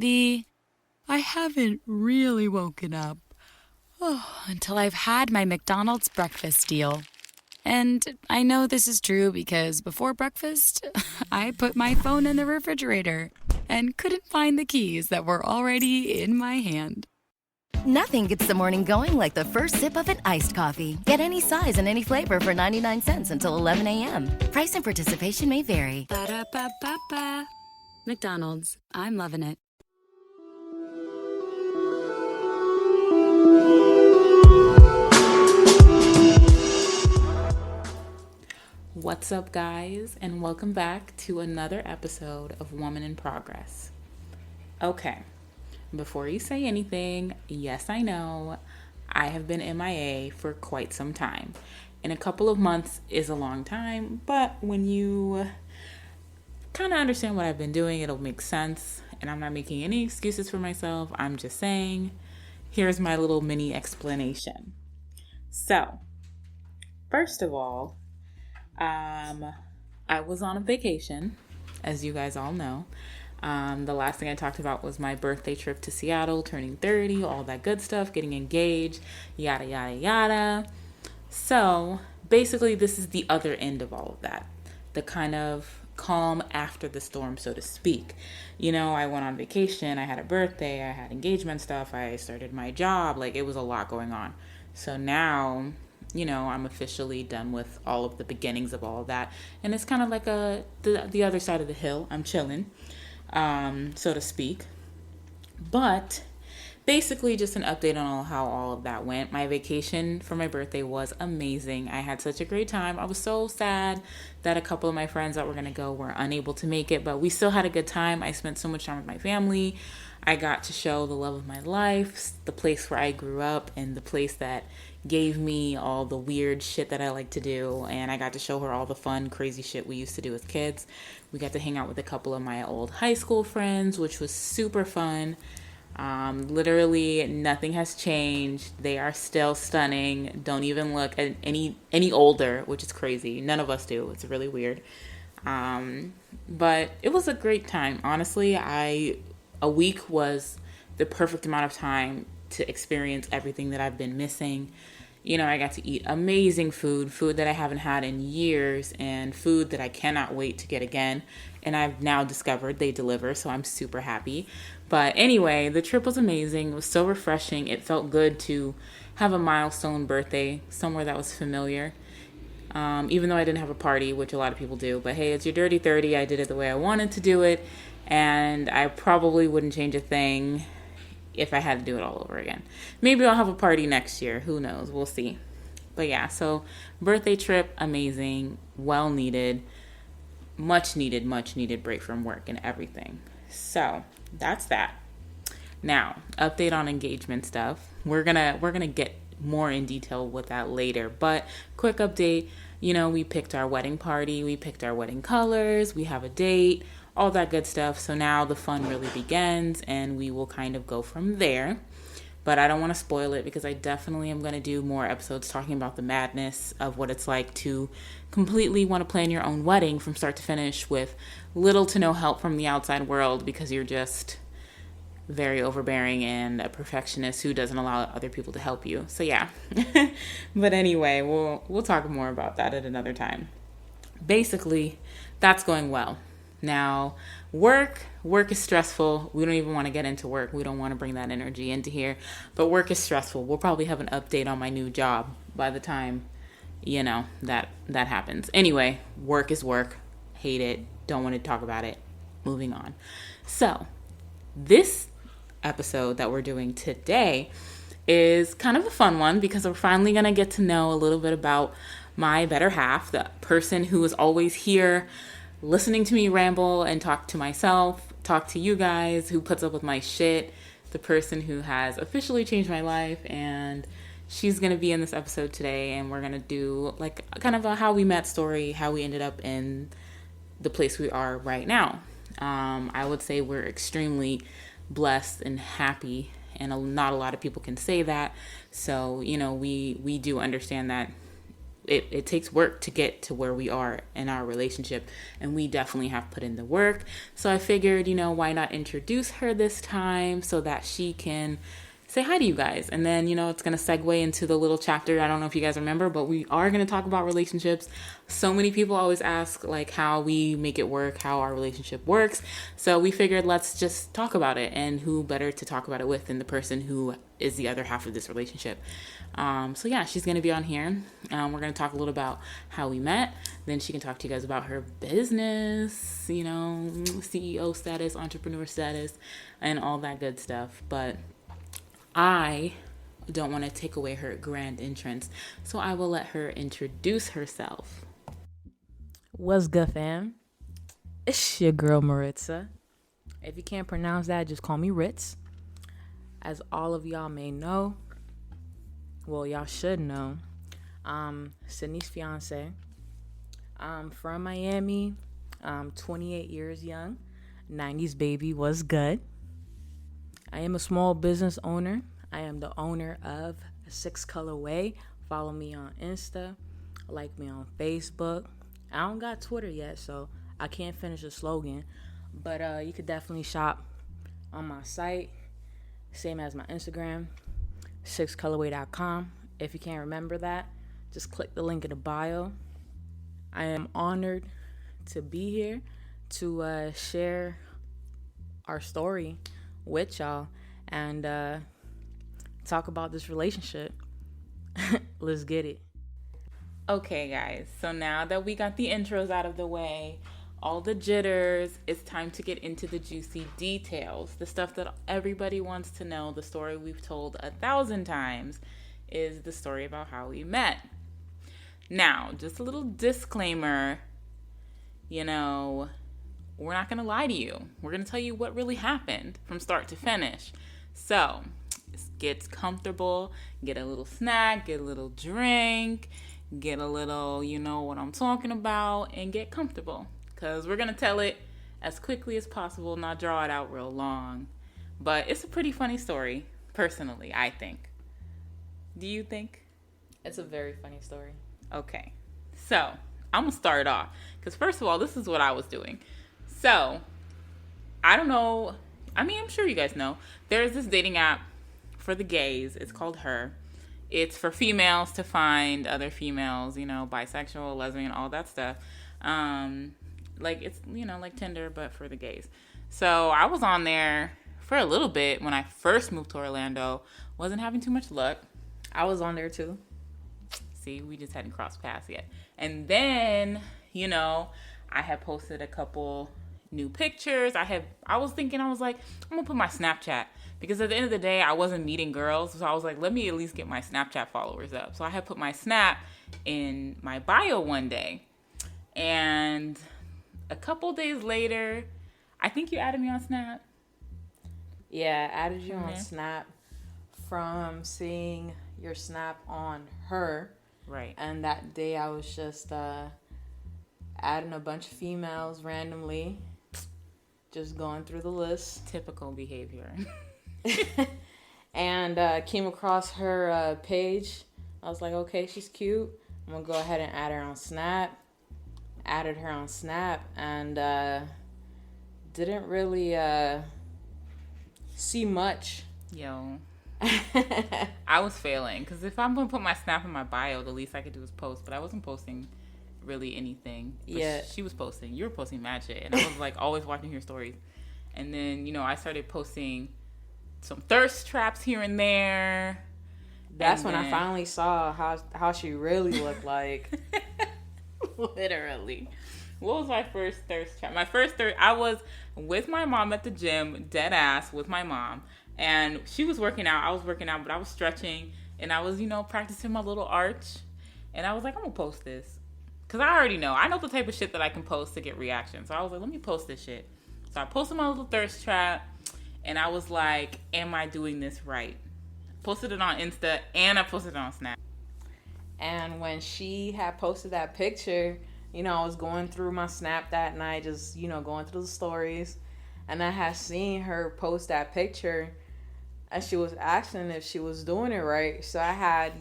The I haven't really woken up until I've had my McDonald's breakfast deal. And I know this is true because before breakfast, I put my phone in the refrigerator and couldn't find the keys that were already in my hand. Nothing gets the morning going like the first sip of an iced coffee. Get any size and any flavor for 99 cents until 11 a.m. Price and participation may vary. Ba-da-ba-ba-ba. McDonald's. I'm loving it. What's up, guys, and welcome back to another episode of Woman in Progress. Okay, before you say anything, yes, I know I have been MIA for quite some time, and a couple of months is a long time, but when you kind of understand what I've been doing, it'll make sense, and I'm not making any excuses for myself. I'm just saying, here's my little mini explanation. So, first of all, I was on a vacation, as you guys all know. The last thing I talked about was my birthday trip to Seattle, turning 30, all that good stuff, getting engaged, yada, yada, yada. So basically, this is the other end of all of that. The kind of calm after the storm, so to speak. You know, I went on vacation, I had a birthday, I had engagement stuff, I started my job, like it was a lot going on. So now, you know, I'm officially done with all of the beginnings of all of that. And it's kind of like the other side of the hill. I'm chilling, so to speak. But basically just an update on how all of that went. My vacation for my birthday was amazing. I had such a great time. I was so sad that a couple of my friends that were going to go were unable to make it, but we still had a good time. I spent so much time with my family. I got to show the love of my life, the place where I grew up, and the place that gave me all the weird shit that I like to do. And I got to show her all the fun, crazy shit we used to do as kids. We got to hang out with a couple of my old high school friends, which was super fun. Literally nothing has changed. They are still stunning. Don't even look at any older, which is crazy. None of us do. It's really weird. But it was a great time. Honestly, a week was the perfect amount of time to experience everything that I've been missing. You know, I got to eat amazing food that I haven't had in years, and food that I cannot wait to get again. And I've now discovered they deliver, so I'm super happy. But anyway, the trip was amazing. It was so refreshing. It felt good to have a milestone birthday somewhere that was familiar. Even though I didn't have a party, which a lot of people do. But hey, it's your dirty 30. I did it the way I wanted to do it. And I probably wouldn't change a thing if I had to do it all over again. Maybe I'll have a party next year. Who knows? We'll see. But yeah, so birthday trip, amazing, well needed, much needed break from work and everything. So that's that. Now, update on engagement stuff. We're gonna get more in detail with that later. But quick update, you know, we picked our wedding party, we picked our wedding colors, we have a date, all that good stuff. So now the fun really begins, and we will kind of go from there. But I don't want to spoil it because I definitely am going to do more episodes talking about the madness of what it's like to completely want to plan your own wedding from start to finish with little to no help from the outside world because you're just very overbearing and a perfectionist who doesn't allow other people to help you. So yeah. But anyway, we'll talk more about that at another time. Basically, that's going well. Now, work is stressful. We don't even want to get into work. We don't want to bring that energy into here. But work is stressful. We'll probably have an update on my new job by the time, you know, that happens. Anyway, work is work. Hate it. Don't want to talk about it. Moving on. So, this episode that we're doing today is kind of a fun one because we're finally going to get to know a little bit about my better half, the person who is always here listening to me ramble and talk to myself, talk to you guys, who puts up with my shit, the person who has officially changed my life. And she's going to be in this episode today, and we're going to do like kind of a how we met story, how we ended up in the place we are right now. I would say we're extremely blessed and happy, and not a lot of people can say that. So, you know, we do understand that it takes work to get to where we are in our relationship, and we definitely have put in the work. So I figured, why not introduce her this time so that she can say hi to you guys. And then, it's going to segue into the little chapter. I don't know if you guys remember, but we are going to talk about relationships. So many people always ask like how we make it work, how our relationship works. So we figured let's just talk about it, and who better to talk about it with than the person who is the other half of this relationship. So yeah, she's going to be on here. We're going to talk a little about how we met. Then she can talk to you guys about her business, CEO status, entrepreneur status, and all that good stuff. But I don't want to take away her grand entrance, so I will let her introduce herself. What's good, fam? It's your girl, Maritza. If you can't pronounce that, just call me Ritz. As all of y'all may know, well, y'all should know, Sydney's fiance. I'm from Miami. I'm 28 years young. 90s baby was good. I am a small business owner. I am the owner of 6 Color Way. Follow me on Insta. Like me on Facebook. I don't got Twitter yet, so I can't finish the slogan. But you could definitely shop on my site. Same as my Instagram, 6colorway.com. If you can't remember that, just click the link in the bio. I am honored to be here to share our story with y'all and talk about this relationship. Let's get it. Okay, guys, so now that we got the intros out of the way, all the jitters, it's time to get into the juicy details. The stuff that everybody wants to know, the story we've told 1,000 times, is the story about how we met. Now, just a little disclaimer, we're not going to lie to you. We're going to tell you what really happened from start to finish. So, get comfortable, get a little snack, get a little drink, get a little, what I'm talking about, and get comfortable. Because we're going to tell it as quickly as possible, not draw it out real long. But it's a pretty funny story, personally, I think. Do you think? It's a very funny story. Okay. So, I'm going to start off. Because first of all, this is what I was doing. So, I don't know. I'm sure you guys know. There's this dating app for the gays. It's called Her. It's for females to find other females, bisexual, lesbian, all that stuff. It's, like Tinder, but for the gays. So I was on there for a little bit when I first moved to Orlando. Wasn't having too much luck. I was on there too. See, we just hadn't crossed paths yet. And then, I had posted a couple new pictures. I was like, I'm going to put my Snapchat. Because at the end of the day, I wasn't meeting girls. So I was like, let me at least get my Snapchat followers up. So I had put my Snap in my bio one day. And a couple days later, I think you added me on Snap. Yeah, I added you on Snap from seeing your Snap on Her. Right. And that day I was just adding a bunch of females randomly. Just going through the list. Typical behavior. And came across her page. I was like, okay, she's cute. I'm going to go ahead and add her on Snap. Added her on Snap and didn't really see much. Yo. I was failing. Because if I'm going to put my Snap in my bio, the least I could do is post. But I wasn't posting really anything. But yeah. She was posting. You were posting mad shit. And I was like always watching your stories. And then, I started posting some thirst traps here and there. That's when I finally saw how she really looked like. Literally. What was my first thirst trap? My first thirst, I was with my mom at the gym, dead ass with my mom. And she was working out. I was working out, but I was stretching. And I was, practicing my little arch. And I was like, I'm going to post this. Because I already know. I know the type of shit that I can post to get reactions. So I was like, let me post this shit. So I posted my little thirst trap. And I was like, am I doing this right? Posted it on Insta and I posted it on Snap. And when she had posted that picture, I was going through my Snap that night, just, going through the stories. And I had seen her post that picture and she was asking if she was doing it right. So I had,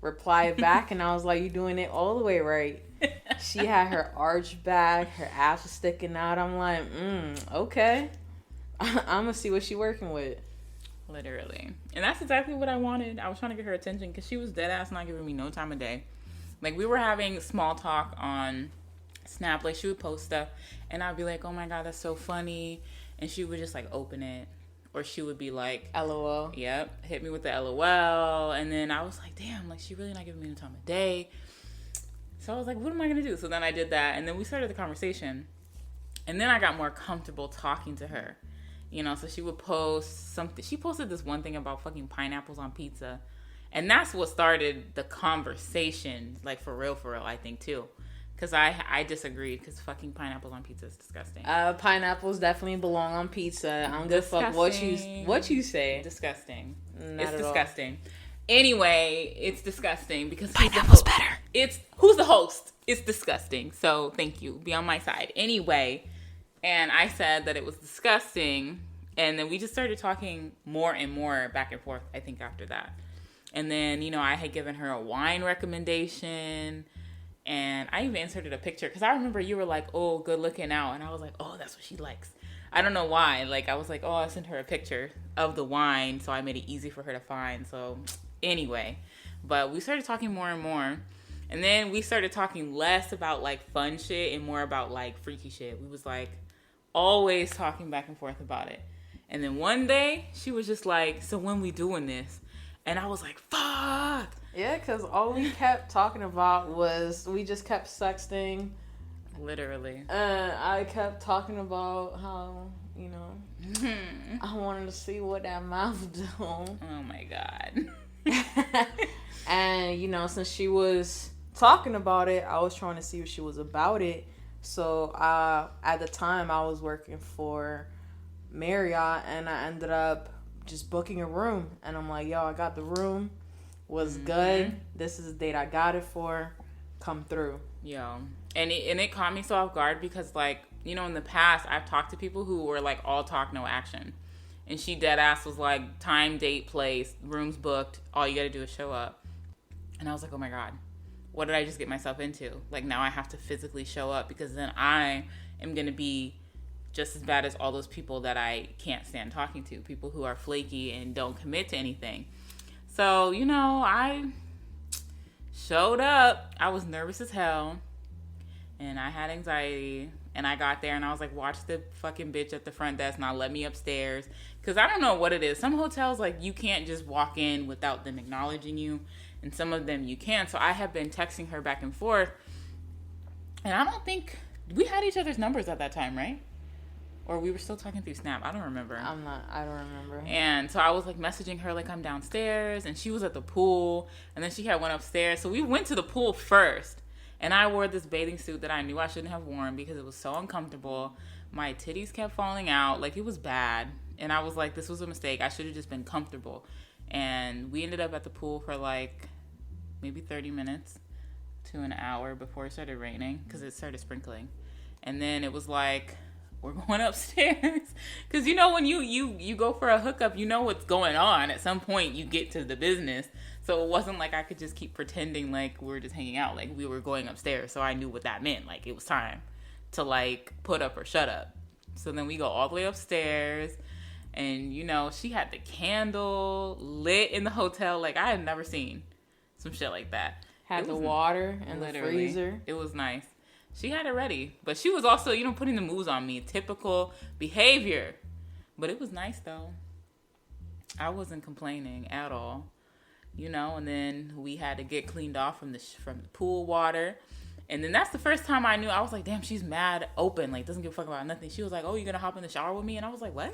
reply back, and I was like, you doing it all the way right. She had her arch back, her ass was sticking out. I'm like, okay. I'm gonna see what she working with. Literally. And that's exactly what I wanted. I was trying to get her attention because she was dead ass not giving me no time of day. Like, we were having small talk on Snap. Like, she would post stuff, and I'd be like, oh my God, that's so funny. And she would just, like, open it. Or she would be like, LOL. Yep, hit me with the LOL. And then I was like, damn, like, she really not giving me no time of day. So I was like, what am I going to do? So then I did that, and then we started the conversation. And then I got more comfortable talking to her. You know, so she would post something. She posted this one thing about fucking pineapples on pizza. And that's what started the conversation, like, for real, I think, too. Because I disagreed, because fucking pineapples on pizza is disgusting. Pineapples definitely belong on pizza. I don't give a fuck what you say. Disgusting. Not it's at disgusting. Anyway, it's disgusting because Pineapple's better. Who's the host? It's disgusting. So thank you. Be on my side. Anyway, and I said that it was disgusting, and then we just started talking more and more back and forth, I think, after that. And then, you know, I had given her a wine recommendation, and I even inserted a picture, because I remember you were like, oh, good looking out, and I was like, oh, that's what she likes. I don't know why. Like, I was like, oh, I sent her a picture of the wine, so I made it easy for her to find. So anyway, but we started talking more and more, and then we started talking less about, like, fun shit and more about, like, freaky shit. We was, like, always talking back and forth about it. And then one day, she was just like, so when we doing this? And I was like, fuck. Yeah, because all we kept talking about was we just kept sexting. Literally. I kept talking about how, you know, I wanted to see what that mouth do. Oh, my God. And, you know, since she was talking about it, I was trying to see if she was about it. So at the time, I was working for Marriott, and I ended up just booking a room. And I'm like, yo, I got the room. Was good. This is the date I got it for. Come through. Yo. And it caught me so off guard because, like, you know, in the past, I've talked to people who were, like, all talk, no action. And she dead ass was like, time, date, place, rooms booked. All you got to do is show up. And I was like, oh, my God. What did I just get myself into? Like, now I have to physically show up because then I am going to be just as bad as all those people that I can't stand talking to. People who are flaky and don't commit to anything. So, you know, I showed up. I was nervous as hell. And I had anxiety. And I got there and I was like, watch the fucking bitch at the front desk not let me upstairs. Because I don't know what it is. Some hotels, like, you can't just walk in without them acknowledging you. And some of them you can. So I have been texting her back and forth. And I don't think we had each other's numbers at that time, right? Or we were still talking through Snap. I don't remember. I don't remember. And so I was, like, messaging her like I'm downstairs. And she was at the pool. And then she had went upstairs. So we went to the pool first. And I wore this bathing suit that I knew I shouldn't have worn because it was so uncomfortable. My titties kept falling out. Like, it was bad. And I was like, this was a mistake. I should have just been comfortable. And we ended up at the pool for, like, maybe 30 minutes to an hour before it started raining because it started sprinkling. And then it was like, we're going upstairs. Because, you know, when you go for a hookup, you know what's going on. At some point, you get to the business. So it wasn't like I could just keep pretending like we were just hanging out. Like, we were going upstairs. So I knew what that meant. Like, it was time to, like, put up or shut up. So then we go all the way upstairs. And, you know, she had the candle lit in the hotel. Like, I had never seen some shit like that. Had the water and the freezer. It was nice. She had it ready. But she was also, you know, putting the moves on me. Typical behavior. But it was nice, though. I wasn't complaining at all. You know, and then we had to get cleaned off from the pool water. And then that's the first time I knew. I was like, damn, she's mad open. Like, doesn't give a fuck about nothing. She was like, oh, you gonna hop in the shower with me? And I was like, what?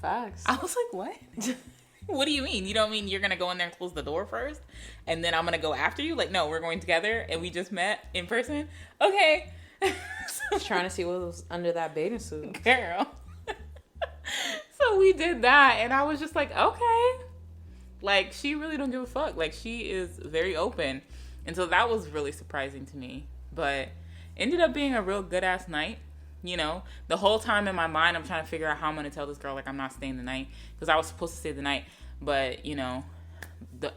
Facts. I was like, what? What do you mean? You don't mean you're going to go in there and close the door first? And then I'm going to go after you? Like, no, we're going together and we just met in person? Okay. Trying to see what was under that bathing suit. Girl. So we did that and I was just like, okay. Like, she really don't give a fuck. Like, she is very open. And so that was really surprising to me. But ended up being a real good-ass night. You know, the whole time in my mind, I'm trying to figure out how I'm going to tell this girl, like, I'm not staying the night. Because I was supposed to stay the night. But, you know,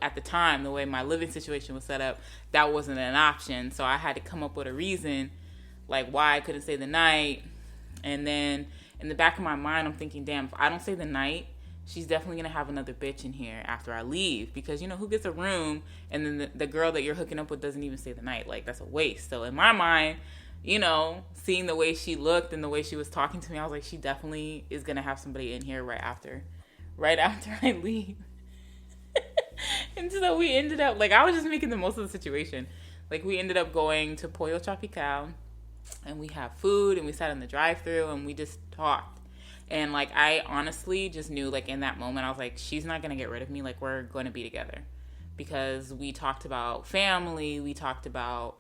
at the time, the way my living situation was set up, that wasn't an option. So I had to come up with a reason, like why I couldn't stay the night. And then in the back of my mind, I'm thinking, damn, if I don't stay the night, she's definitely going to have another bitch in here after I leave. Because, you know, who gets a room and then the girl that you're hooking up with doesn't even stay the night? Like, that's a waste. So in my mind, you know, seeing the way she looked and the way she was talking to me, I was like, she definitely is going to have somebody in here right after I leave. And so we ended up, like, I was just making the most of the situation. Like, we ended up going to Pollo Tropical, and we had food, and we sat in the drive-thru, and we just talked. And, like, I honestly just knew, like, in that moment, I was like, she's not going to get rid of me. Like, we're going to be together. Because we talked about family, we talked about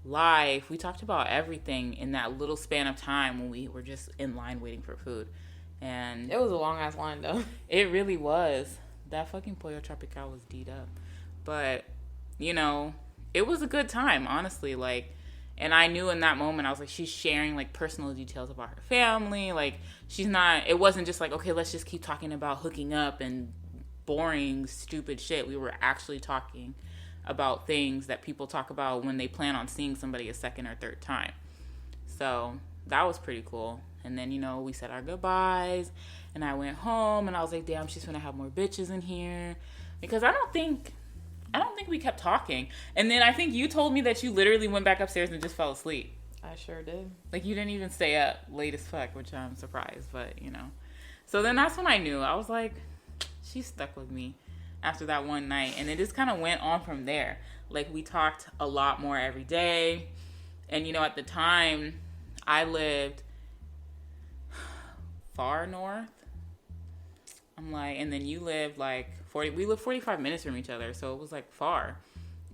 life, we talked about everything in that little span of time when we were just in line waiting for food. And It was a long-ass line, though. it really was. That fucking Pollo Tropical was D'd up. But, you know, it was a good time, honestly. Like, and I knew in that moment, I was like, she's sharing, like, personal details about her family. Like, she's not, it wasn't just like, okay, let's just keep talking about hooking up and boring, stupid shit. We were actually talking about things that people talk about when they plan on seeing somebody a second or third time. So that was pretty cool. And then, you know, we said our goodbyes, and I went home, and I was like, damn, she's gonna have more bitches in here. Because I don't think we kept talking. And then I think you told me that you literally went back upstairs and just fell asleep. I sure did. Like, you didn't even stay up late as fuck, which I'm surprised, but, you know. So then that's when I knew. I was like, she's stuck with me after that one night. And it just kind of went on from there. Like, we talked a lot more every day. And, you know, at the time, I lived far north. I'm like, and then you lived like we lived 45 minutes from each other, so it was like far.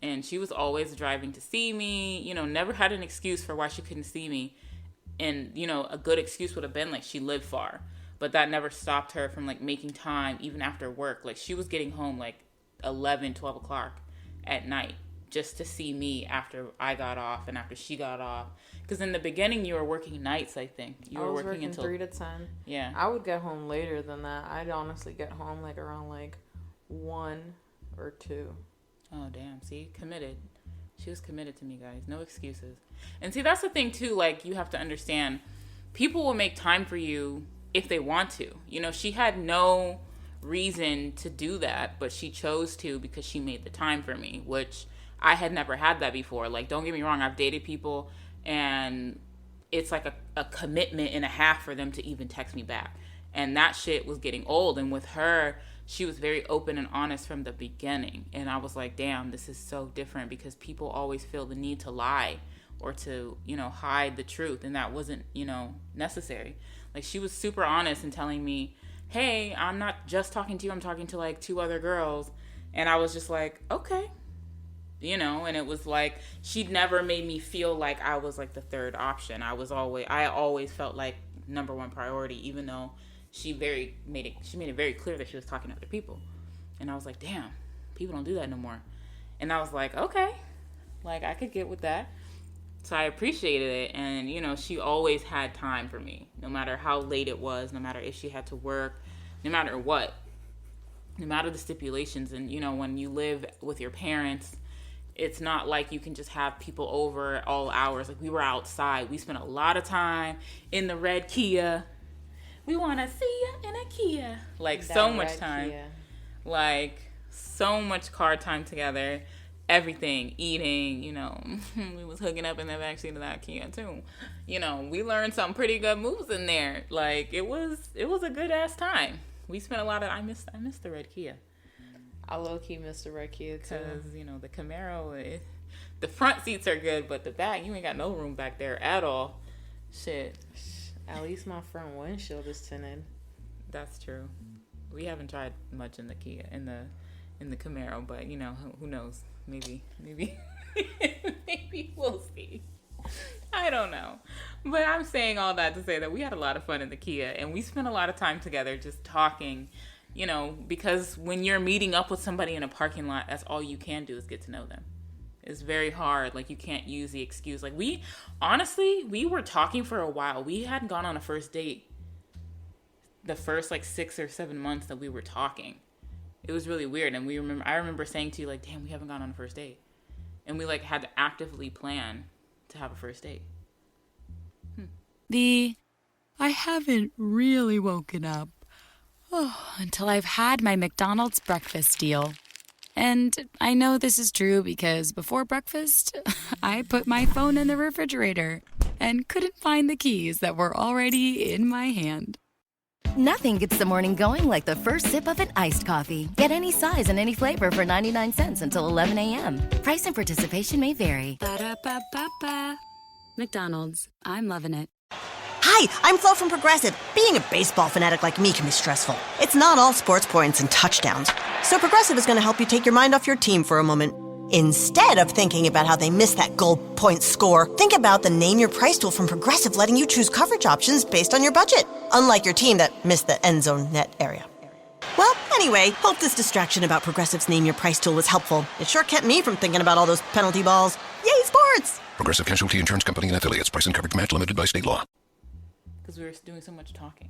And she was always driving to see me, you know, never had an excuse for why she couldn't see me. And, you know, a good excuse would have been like she lived far, but that never stopped her from like making time even after work. Like, she was getting home like 11, 12 o'clock at night just to see me after I got off and after she got off. Because in the beginning, you were working nights, I think. I was working until 3 to 10. Yeah. I would get home later than that. I'd honestly get home like around like 1 or 2. Oh, damn. See? Committed. She was committed to me, guys. No excuses. And see, that's the thing, too. Like, you have to understand, people will make time for you if they want to. You know, she had no reason to do that, but she chose to because she made the time for me, which I had never had that before. Like, don't get me wrong. I've dated people, and it's like a commitment and a half for them to even text me back. And that shit was getting old. And with her, she was very open and honest from the beginning. And I was like, damn, this is so different, because people always feel the need to lie or to, you know, hide the truth. And that wasn't, you know, necessary. Like, she was super honest in telling me, hey, I'm not just talking to you. I'm talking to like 2 other girls. And I was just like, okay. You know, and it was like, she'd never made me feel like I was like the third option. I always felt like number one priority, even though she made it very clear that she was talking to other people. And I was like, damn, people don't do that no more. And I was like, okay, like, I could get with that. So I appreciated it. And, you know, she always had time for me, no matter how late it was, no matter if she had to work, no matter what, no matter the stipulations. And, you know, when you live with your parents, it's not like you can just have people over at all hours. Like, we were outside. We spent a lot of time in the red Kia. We want to see you in a Kia. Like, that so much time. Kia. Like, so much car time together. Everything. Eating, you know. We was hooking up in the backseat of that Kia, too. You know, we learned some pretty good moves in there. Like, it was a good-ass time. We spent a lot of... I miss the red Kia. I low-key miss the red Kia, too. Because, you know, the Camaro, the front seats are good, but the back, you ain't got no room back there at all. Shit. At least my front windshield is tinted. That's true. We haven't tried much in the Kia, in the Camaro, but, you know, who knows? Maybe maybe we'll see. I don't know. But I'm saying all that to say that we had a lot of fun in the Kia, and we spent a lot of time together just talking. You know, because when you're meeting up with somebody in a parking lot, that's all you can do is get to know them. It's very hard. Like, you can't use the excuse. Like, we were talking for a while. We hadn't gone on a first date the first, like, 6 or 7 months that we were talking. It was really weird. And I remember saying to you, like, damn, we haven't gone on a first date. And we, like, had to actively plan to have a first date. I haven't really woken up until I've had my McDonald's breakfast deal. And I know this is true because before breakfast, I put my phone in the refrigerator and couldn't find the keys that were already in my hand. Nothing gets the morning going like the first sip of an iced coffee. Get any size and any flavor for 99 cents until 11 a.m. Price and participation may vary. Ba-da-ba-ba-ba. McDonald's. I'm loving it. Hi, I'm Flo from Progressive. Being a baseball fanatic like me can be stressful. It's not all sports points and touchdowns. So Progressive is going to help you take your mind off your team for a moment. Instead of thinking about how they missed that goal point score, think about the Name Your Price tool from Progressive, letting you choose coverage options based on your budget. Unlike your team that missed the end zone net area. Well, anyway, hope this distraction about Progressive's Name Your Price tool was helpful. It sure kept me from thinking about all those penalty balls. Yay, sports! Progressive Casualty Insurance Company and Affiliates. Price and coverage match limited by state law. Because we were doing so much talking,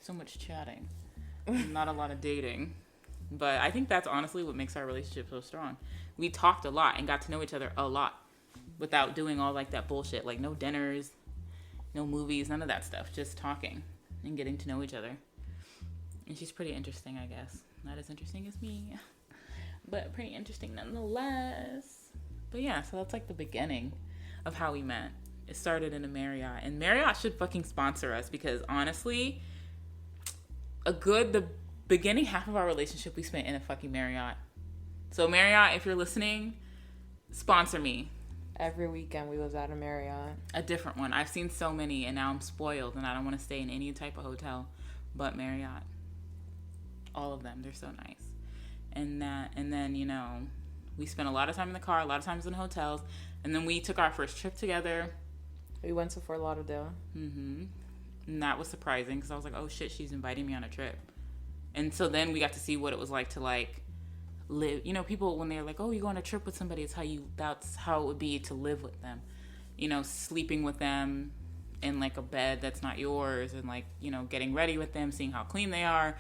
so much chatting, not a lot of dating. But I think that's honestly what makes our relationship so strong. We talked a lot and got to know each other a lot without doing all like that bullshit, like no dinners, no movies, none of that stuff. Just talking and getting to know each other. And she's pretty interesting, I guess. Not as interesting as me, but pretty interesting nonetheless. But yeah, so that's like the beginning of how we met. It started in a Marriott, and Marriott should fucking sponsor us because honestly, the beginning half of our relationship we spent in a fucking Marriott. So Marriott, if you're listening, sponsor me. Every weekend we was at a Marriott. A different one. I've seen so many, and now I'm spoiled, and I don't want to stay in any type of hotel but Marriott. All of them, they're so nice. And then you know, we spent a lot of time in the car, a lot of times in hotels, and then we took our first trip together. We went to Fort Lauderdale. And that was surprising because I was like, oh shit, she's inviting me on a trip. And so then we got to see what it was like to like live. You know, people when they're like, oh, you go on a trip with somebody, that's how it would be to live with them. You know, sleeping with them in like a bed that's not yours, and like, you know, getting ready with them, seeing how clean they are,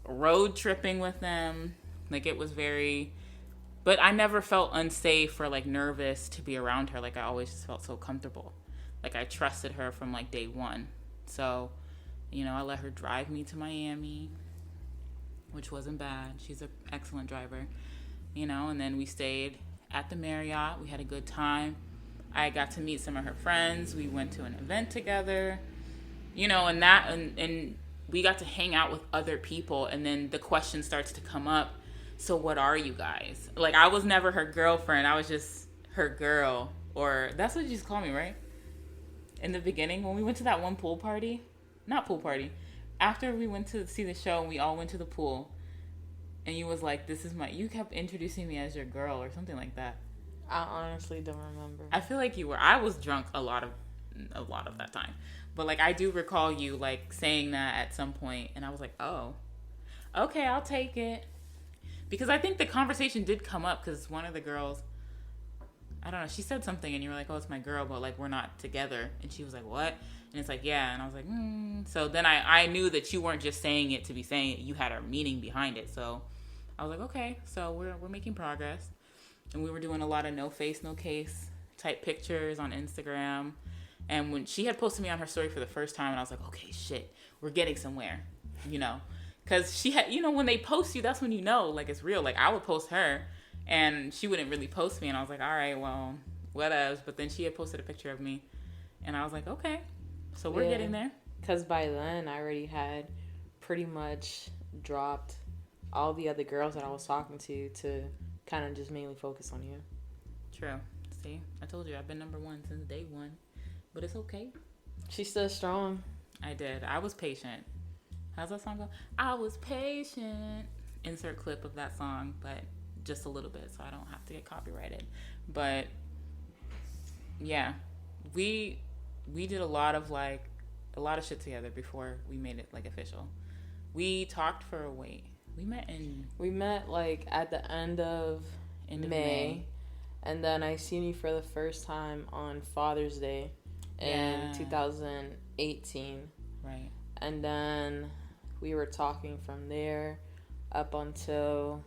road tripping with them. Like it was very, but I never felt unsafe or like nervous to be around her. Like I always just felt so comfortable. Like I trusted her from like day one. So, you know, I let her drive me to Miami, which wasn't bad. She's an excellent driver, you know, and then we stayed at the Marriott. We had a good time. I got to meet some of her friends. We went to an event together, you know, and we got to hang out with other people. And then the question starts to come up. So what are you guys? Like I was never her girlfriend. I was just her girl, or that's what you used to call me, right? In the beginning, when we went to that one after we went to see the show and we all went to the pool, and you was like, you kept introducing me as your girl or something like that. I honestly don't remember. I feel like you were. I was drunk a lot of that time. But like I do recall you like saying that at some point, and I was like, oh, okay, I'll take it. Because I think the conversation did come up because one of the girls, I don't know, she said something and you were like, oh, it's my girl, but like we're not together. And she was like, what? And it's like, yeah. And I was like, So then I knew that you weren't just saying it to be saying it. You had a meaning behind it. So I was like, okay, so we're making progress. And we were doing a lot of no face, no case type pictures on Instagram. And when she had posted me on her story for the first time, and I was like, okay, shit, we're getting somewhere, you know? Because she had, you know, when they post you, that's when you know, like, it's real. Like, I would post her, and she wouldn't really post me. And I was like, all right, well, whatevs. But then she had posted a picture of me, and I was like, okay, so we're getting there. Because by then, I already had pretty much dropped all the other girls that I was talking to kind of just mainly focus on you. True. See, I told you, I've been number one since day one. But it's okay. She's still strong. I did. I was patient. How's that song go? I was patient. Insert clip of that song, but just a little bit so I don't have to get copyrighted. But yeah, we did a lot of shit together before we made it like official. We talked for a wait. We met like at the end of May. And then I seen you for the first time on Father's Day in 2018. Right. And then we were talking from there up until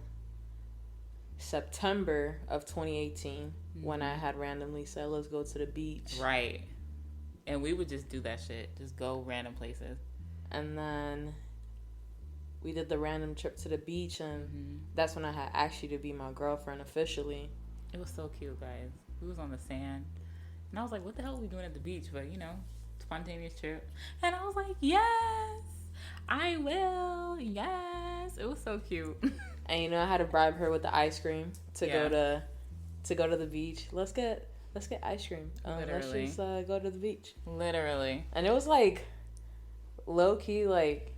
September of 2018 when I had randomly said, let's go to the beach. Right. And we would just do that shit. Just go random places. And then we did the random trip to the beach, and that's when I had asked you to be my girlfriend officially. It was so cute, guys. We was on the sand. And I was like, what the hell are we doing at the beach? But, spontaneous trip. And I was like, yes, I will. Yes. It was so cute. And I had to bribe her with the ice cream to go to the beach. Let's get ice cream. Literally. Let's just go to the beach. Literally. And it was like low key, like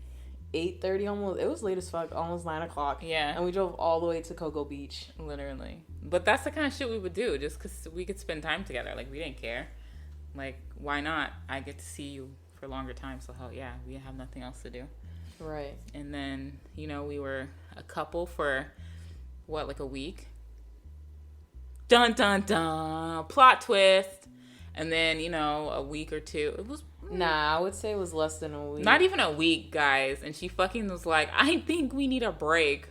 8:30 almost. It was late as fuck, almost 9 o'clock. Yeah. And we drove all the way to Cocoa Beach. Literally. But that's the kind of shit we would do just because we could spend time together. Like, we didn't care. Like, why not? I get to see you for longer time, so hell yeah, we have nothing else to do. Right. And then, we were a couple for, like a week? Dun, dun, dun. Plot twist. And then, a week or two. It was... Nah, I would say it was less than a week. Not even a week, guys. And she fucking was like, I think we need a break.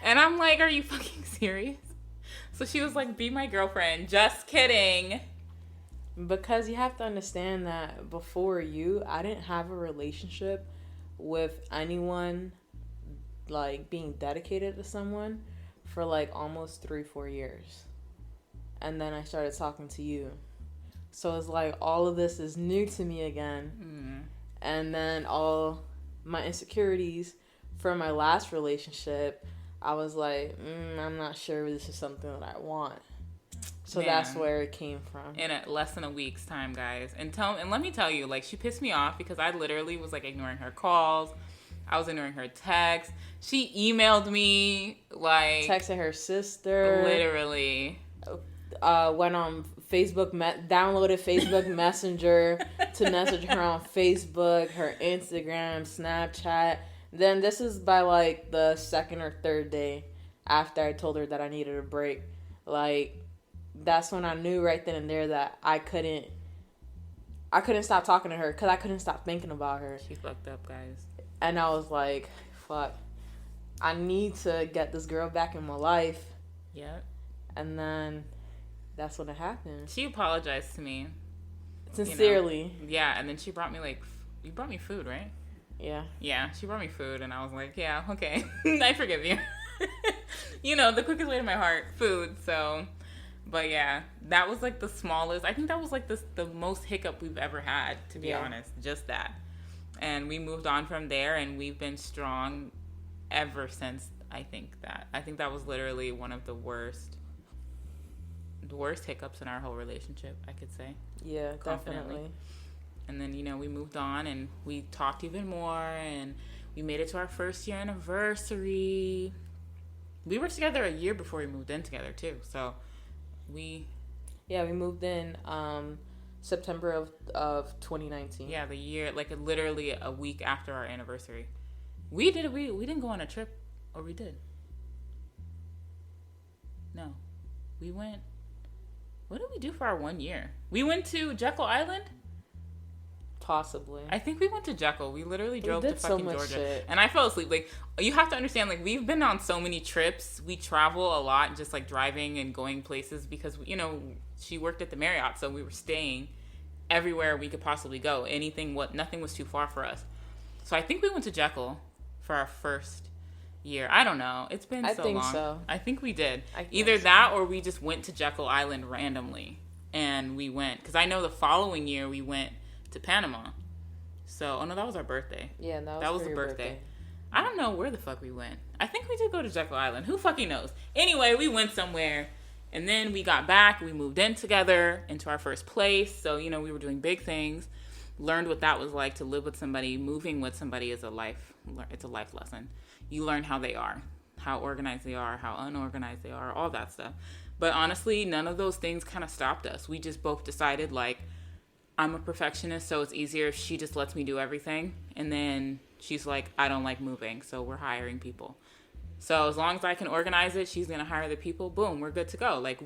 And I'm like, are you fucking serious? So she was like, be my girlfriend. Just kidding. Because you have to understand that before I didn't have a relationship with anyone, like, being dedicated to someone for, like, almost 3-4 years. And then I started talking to you. So it's like all of this is new to me again. And then all my insecurities from my last relationship, I was like, I'm not sure this is something that I want. So that's where it came from. In less than a week's time, guys. And let me tell you, like, she pissed me off because I literally was, like, ignoring her calls. I was ignoring her texts. She emailed me, like... Texted her sister. Literally. Went on Facebook, downloaded Facebook Messenger to message her on Facebook, her Instagram, Snapchat. Then this is by, like, the second or third day after I told her that I needed a break. Like... That's when I knew right then and there that I couldn't stop talking to her because I couldn't stop thinking about her. She fucked up, guys. And I was like, fuck, I need to get this girl back in my life. Yep. And then that's when it happened. She apologized to me. Sincerely. Yeah, and then she brought me, like, you brought me food, right? Yeah. Yeah, she brought me food, and I was like, yeah, okay, I forgive you. The quickest way to my heart, food, so... But yeah, that was like the smallest. I think that was like the most hiccup we've ever had, to be honest. Just that. And we moved on from there, and we've been strong ever since. I think that was literally one of the worst hiccups in our whole relationship, I could say. Yeah, definitely. And then, we moved on, and we talked even more, and we made it to our first year anniversary. We were together a year before we moved in together, too, so... We moved in September of 2019. Yeah, the year, like literally a week after our anniversary. We didn't go on a trip, or we did? No, we went. What did we do for our 1 year? We went to Jekyll Island. Possibly. I think we went to Jekyll. We literally drove to fucking Georgia. Shit. And I fell asleep. Like, you have to understand, like, we've been on so many trips. We travel a lot, just, like, driving and going places because, she worked at the Marriott, so we were staying everywhere we could possibly go. Nothing was too far for us. So I think we went to Jekyll for our first year. I don't know. It's been so long. So. I think we did. Either that or we just went to Jekyll Island randomly. And we went. Because I know the following year we went to Panama. So, that was our birthday. Yeah, that was the birthday. I don't know where the fuck we went. I think we did go to Jekyll Island. Who fucking knows? Anyway, we went somewhere, and then we got back. We moved in together into our first place. So, we were doing big things. Learned what that was like to live with somebody. Moving with somebody is it's a life lesson. You learn how they are, how organized they are, how unorganized they are, all that stuff. But honestly, none of those things kind of stopped us. We just both decided, like, I'm a perfectionist, so it's easier if she just lets me do everything. And then she's like, I don't like moving, so we're hiring people. So as long as I can organize it, she's going to hire the people. Boom, we're good to go. Like,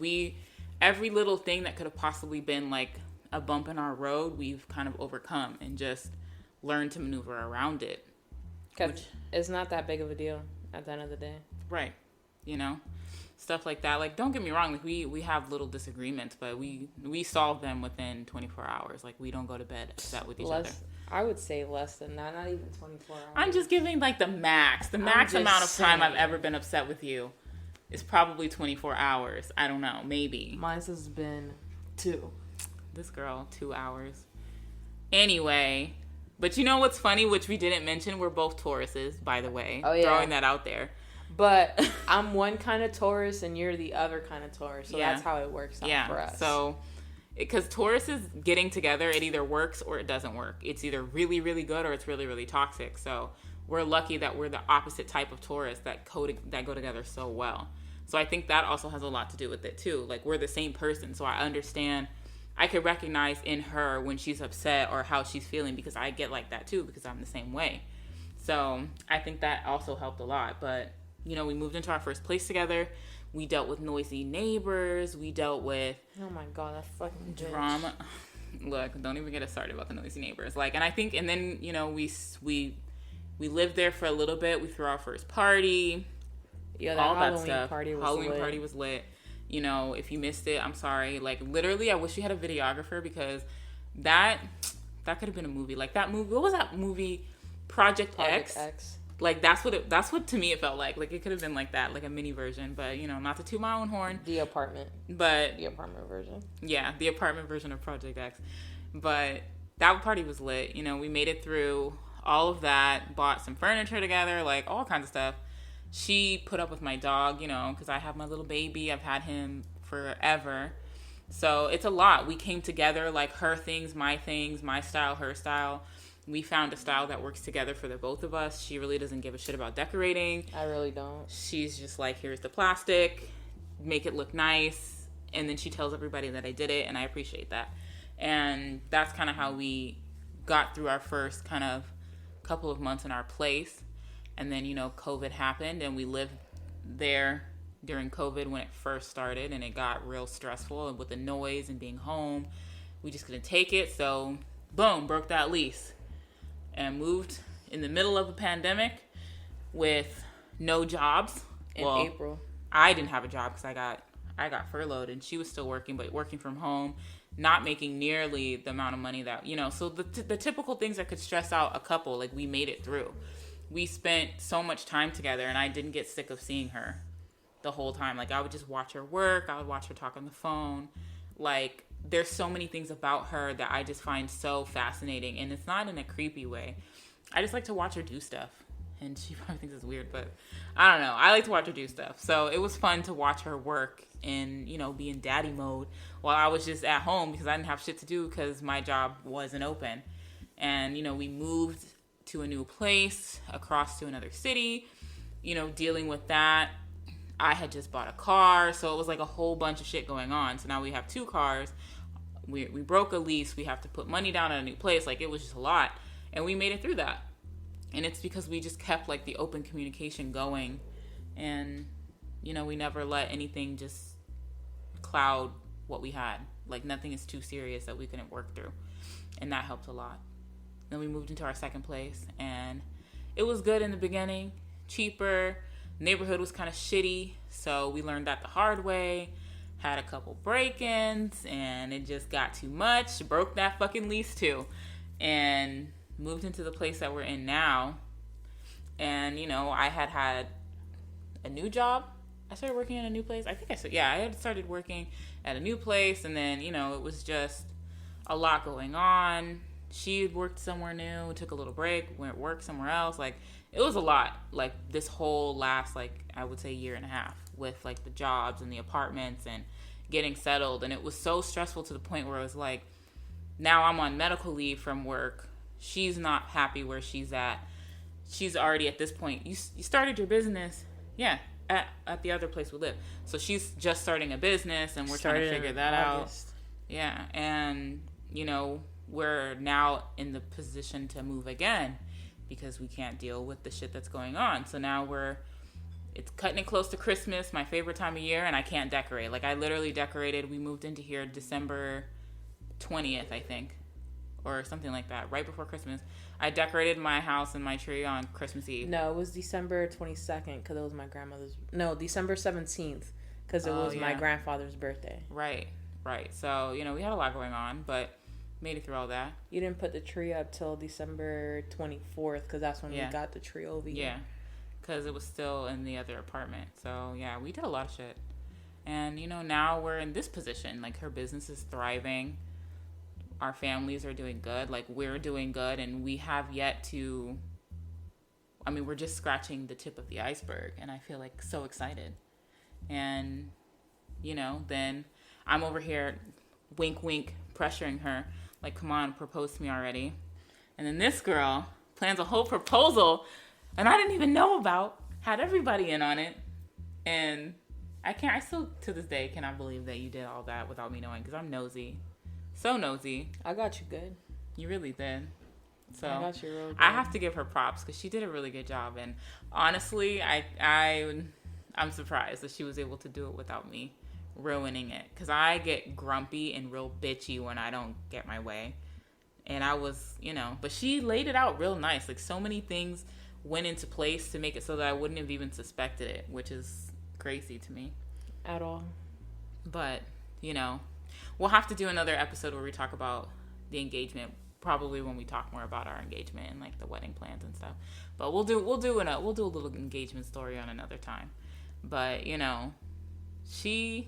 every little thing that could have possibly been, like, a bump in our road, we've kind of overcome and just learned to maneuver around it. Because it's not that big of a deal. at the end of the day. Right. You know, stuff like that. Like, don't get me wrong. Like, we have little disagreements, but we solve them within 24 hours. Like, we don't go to bed upset with each other. I would say less than that. Not even 24 hours. I'm just giving, like, the max amount of time I've ever been upset with you is probably 24 hours. I don't know. Maybe. Mine has been 2. This girl, 2 hours. Anyway, but you know what's funny, which we didn't mention? We're both Tauruses, by the way. Oh, yeah. Throwing that out there. But I'm one kind of Taurus and you're the other kind of Taurus. So that's how it works out for us. So, because Taurus is getting together, it either works or it doesn't work. It's either really, really good or it's really, really toxic. So we're lucky that we're the opposite type of Taurus that go together so well. So I think that also has a lot to do with it too. Like, we're the same person. So I understand. I could recognize in her when she's upset or how she's feeling, because I get like that too, because I'm the same way. So I think that also helped a lot. But, you know, we moved into our first place together. We dealt with noisy neighbors. We dealt with... Oh my God, that fucking drama. Look, don't even get us started about the noisy neighbors. Like, and I think, and then, you know, we lived there for a little bit. We threw our first party. Yeah, all Halloween that stuff. Party was lit. You know, if you missed it, I'm sorry. Like, literally, I wish you had a videographer, because that could have been a movie. Like, that movie, what was that movie? Project X. Like, that's what to me it felt like. Like, it could have been like that, like a mini version. But, you know, not to toot my own horn. The apartment version. Yeah, the apartment version of Project X. But that party was lit. You know, we made it through all of that, bought some furniture together, like all kinds of stuff. She put up with my dog, you know, because I have my little baby. I've had him forever. So it's a lot. We came together, like, her things, my style, her style. We found a style that works together for the both of us. She really doesn't give a shit about decorating. I really don't. She's just like, here's the plastic, make it look nice. And then she tells everybody that I did it, and I appreciate that. And that's kind of how we got through our first kind of couple of months in our place. And then, you know, COVID happened, and we lived there during COVID when it first started, and it got real stressful. And with the noise and being home, we just couldn't take it. So, boom, broke that lease and moved in the middle of a pandemic with no jobs. In April. I didn't have a job because I got furloughed, and she was still working, but working from home, not making nearly the amount of money that, you know, so the typical things that could stress out a couple, like, we made it through. We spent so much time together, and I didn't get sick of seeing her the whole time. Like, I would just watch her work. I would watch her talk on the phone. Like, there's so many things about her that I just find so fascinating, and it's not in a creepy way. I just like to watch her do stuff, and she probably thinks it's weird, but I don't know. I like to watch her do stuff. So it was fun to watch her work and, you know, be in daddy mode while I was just at home because I didn't have shit to do because my job wasn't open. And, you know, we moved to a new place, across to another city, you know, dealing with that. I had just bought a car, so it was like a whole bunch of shit going on. So now we have 2 cars. We broke a lease. We have to put money down at a new place. Like, it was just a lot. And we made it through that. And it's because we just kept, like, the open communication going. And, you know, we never let anything just cloud what we had. Like, nothing is too serious that we couldn't work through. And that helped a lot. Then we moved into our second place, and it was good in the beginning, cheaper. Neighborhood was kind of shitty, so we learned that the hard way. Had a couple break-ins, and it just got too much. Broke that fucking lease too, and moved into the place that we're in now. And, you know, I had a new job. I started working in a new place. I had started working at a new place, and then, you know, it was just a lot going on. She had worked somewhere new, took a little break, went to work somewhere else. Like, it was a lot, like, this whole last, like, I would say 1.5 years with, like, the jobs and the apartments and getting settled. And it was so stressful to the point where it was like, now I'm on medical leave from work. She's not happy where she's at. She's already at this point. You started your business, yeah, at the other place we live. So she's just starting a business, and we're trying to figure that out. Yeah, and, you know, we're now in the position to move again because we can't deal with the shit that's going on. So now it's cutting it close to Christmas, my favorite time of year, and I can't decorate. Like, I literally decorated. We moved into here December 20th, I think, or something like that, right before Christmas. I decorated my house and my tree on Christmas Eve. No, it was December 22nd because it was my grandmother's. No, December 17th because it was my grandfather's birthday. Right. So, you know, we had a lot going on, but made it through all that. You didn't put the tree up till December 24th because that's when we got the tree over here. Yeah, because it was still in the other apartment. So, yeah, we did a lot of shit. And, you know, now we're in this position. Like, her business is thriving. Our families are doing good. Like, we're doing good. And we have yet to... I mean, we're just scratching the tip of the iceberg. And I feel, like, so excited. And, you know, then I'm over here, wink, wink, pressuring her. Like, come on, propose to me already. And then this girl plans a whole proposal. And I didn't even know about. Had everybody in on it. And... I still, to this day, cannot believe that you did all that without me knowing, because I'm nosy. So nosy. I got you good. You really did. So I got you real good. I have to give her props, because she did a really good job. And honestly, I'm surprised that she was able to do it without me ruining it. Because I get grumpy and real bitchy when I don't get my way. And I was, you know, but she laid it out real nice. Like, so many things went into place to make it so that I wouldn't have even suspected it, which is... crazy to me at all. But, you know, we'll have to do another episode where we talk about the engagement, probably when we talk more about our engagement and like the wedding plans and stuff. But we'll do a little engagement story on another time. But, you know, she's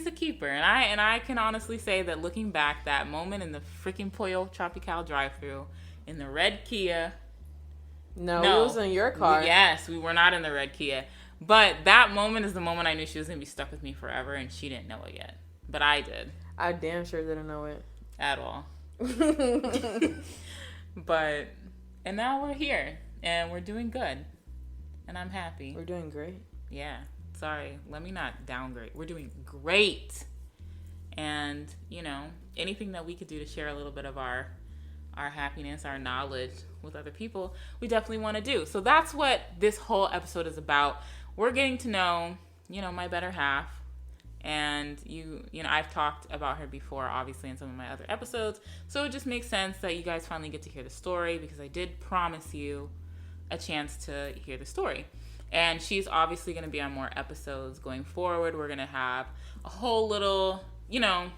a keeper, and I can honestly say that looking back, that moment in the freaking Pollo Tropical drive-thru in the red Kia. No, it was in your car. Yes, we were not in the red Kia. But that moment is the moment I knew she was going to be stuck with me forever, and she didn't know it yet. But I did. I damn sure didn't know it. At all. But, and now we're here, and we're doing good. And I'm happy. We're doing great. Yeah. Sorry. Let me not downgrade. We're doing great. And, you know, anything that we could do to share a little bit of our happiness, our knowledge with other people, we definitely want to do. So that's what this whole episode is about. We're getting to know, you know, my better half. And you know, I've talked about her before, obviously, in some of my other episodes. So it just makes sense that you guys finally get to hear the story, because I did promise you a chance to hear the story. And she's obviously going to be on more episodes going forward. We're going to have a whole little, you know,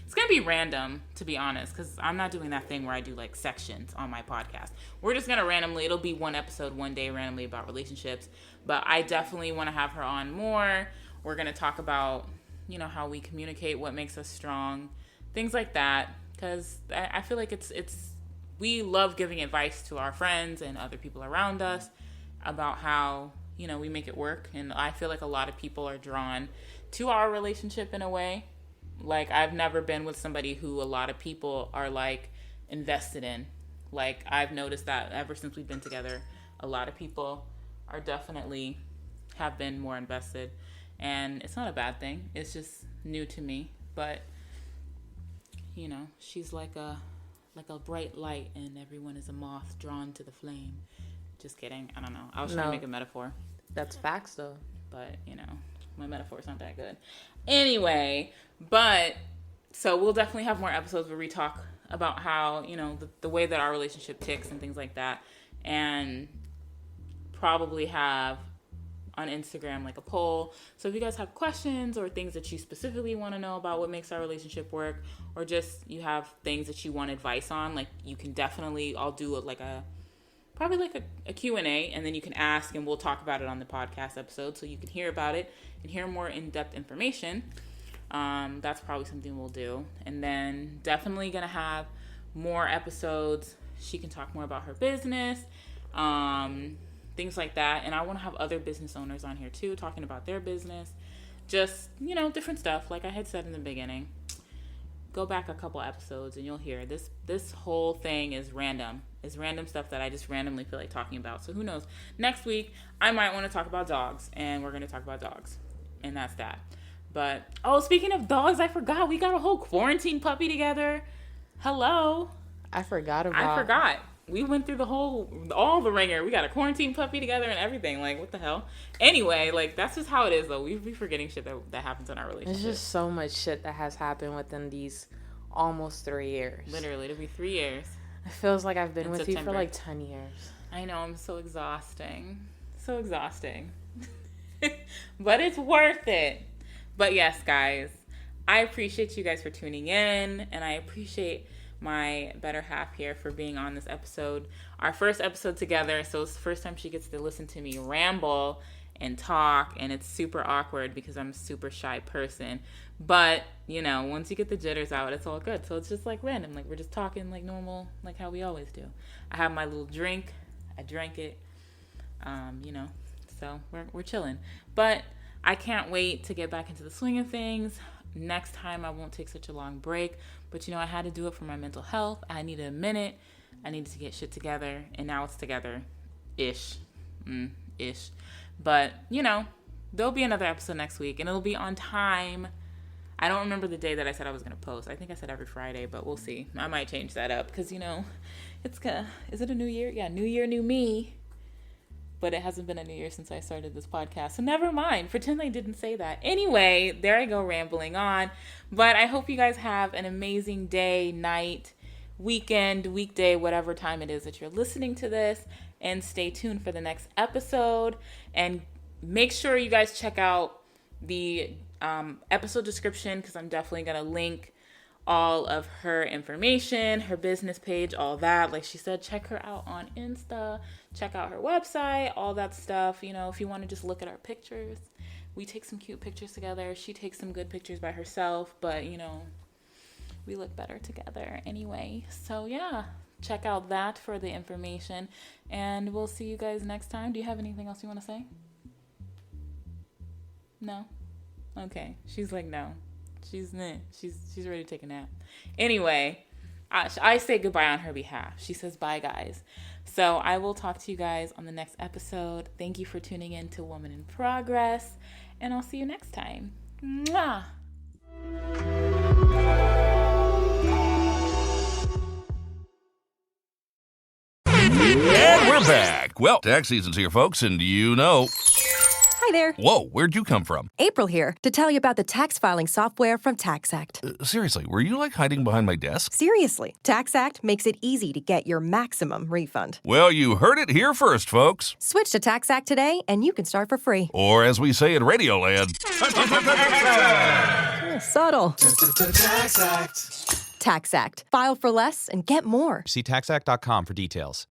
it's going to be random, to be honest, because I'm not doing that thing where I do like sections on my podcast. We're just going to randomly, it'll be one episode one day randomly about relationships. But I definitely want to have her on more. We're going to talk about, you know, how we communicate, what makes us strong, things like that. Because I feel like we love giving advice to our friends and other people around us about how, you know, we make it work. And I feel like a lot of people are drawn to our relationship in a way. Like, I've never been with somebody who a lot of people are, like, invested in. Like, I've noticed that ever since we've been together, a lot of people are definitely have been more invested. And it's not a bad thing. It's just new to me. But, you know, she's like a bright light, and everyone is a moth drawn to the flame. Just kidding. I don't know. I was trying to make a metaphor. That's facts, though. But, you know, my metaphor's not that good. Anyway, but so we'll definitely have more episodes where we talk about how, you know, the way that our relationship ticks and things like that. And probably have on Instagram like a poll. So if you guys have questions or things that you specifically want to know about what makes our relationship work, or just you have things that you want advice on, like, you can definitely, I'll do probably a Q&A, and then you can ask and we'll talk about it on the podcast episode, so you can hear about it and hear more in-depth information. That's probably something we'll do. And then definitely gonna have more episodes. She can talk more about her business, things like that. And I want to have other business owners on here too, talking about their business, just, you know, different stuff. Like I had said in the beginning, go back a couple episodes and you'll hear this whole thing is random. It's random stuff that I just randomly feel like talking about. So who knows? Next week, I might want to talk about dogs, and we're going to talk about dogs. And that's that. But, oh, speaking of dogs, I forgot. We got a whole quarantine puppy together. Hello. I forgot. We went through all the ringer. We got a quarantine puppy together and everything. Like, what the hell? Anyway, like, that's just how it is, though. We be forgetting shit that happens in our relationship. There's just so much shit that has happened within almost 3 years. Literally, it'll be 3 years. It feels like I've been In with September. you for like 10 years. I know, I'm so exhausting. So exhausting. But it's worth it. But yes, guys, I appreciate you guys for tuning in, and I appreciate my better half here for being on this episode. Our first episode together, so it's the first time she gets to listen to me ramble and talk, and it's super awkward because I'm a super shy person. But, you know, once you get the jitters out, it's all good. So it's just like random, like we're just talking like normal, like how we always do. I have my little drink, I drank it, you know, so we're chilling. But I can't wait to get back into the swing of things. Next time I won't take such a long break, but you know, I had to do it for my mental health. I needed a minute. I needed to get shit together, and now it's together-ish. Ish. But, you know, there'll be another episode next week, and it'll be on time. I don't remember the day that I said I was going to post. I think I said every Friday, but we'll see. I might change that up because, you know, is it a new year? Yeah, new year, new me. But it hasn't been a new year since I started this podcast. So never mind. Pretend I didn't say that. Anyway, there I go rambling on. But I hope you guys have an amazing day, night, weekend, weekday, whatever time it is that you're listening to this. And stay tuned for the next episode. And make sure you guys check out the episode description, because I'm definitely going to link all of her information, her business page, all that. Like she said, check her out on Insta, check out her website, all that stuff. You know, if you want to just look at our pictures, we take some cute pictures together. She takes some good pictures by herself, but you know, we look better together anyway. So yeah, check out that for the information, and we'll see you guys next time. Do you have anything else you want to say? No? Okay. She's like, no. She's ready to take a nap. Anyway, I say goodbye on her behalf. She says bye, guys. So I will talk to you guys on the next episode. Thank you for tuning in to Woman in Progress, and I'll see you next time. Mwah! And we're back. Well, tax season's here, folks, and you know... Hi there. Whoa, where'd you come from? April here to tell you about the tax filing software from TaxAct. Seriously, were you, like, hiding behind my desk? Seriously, TaxAct makes it easy to get your maximum refund. Well, you heard it here first, folks. Switch to TaxAct today, and you can start for free. Or, as we say in Radioland... Subtle. TaxAct. File for less and get more. See taxact.com for details.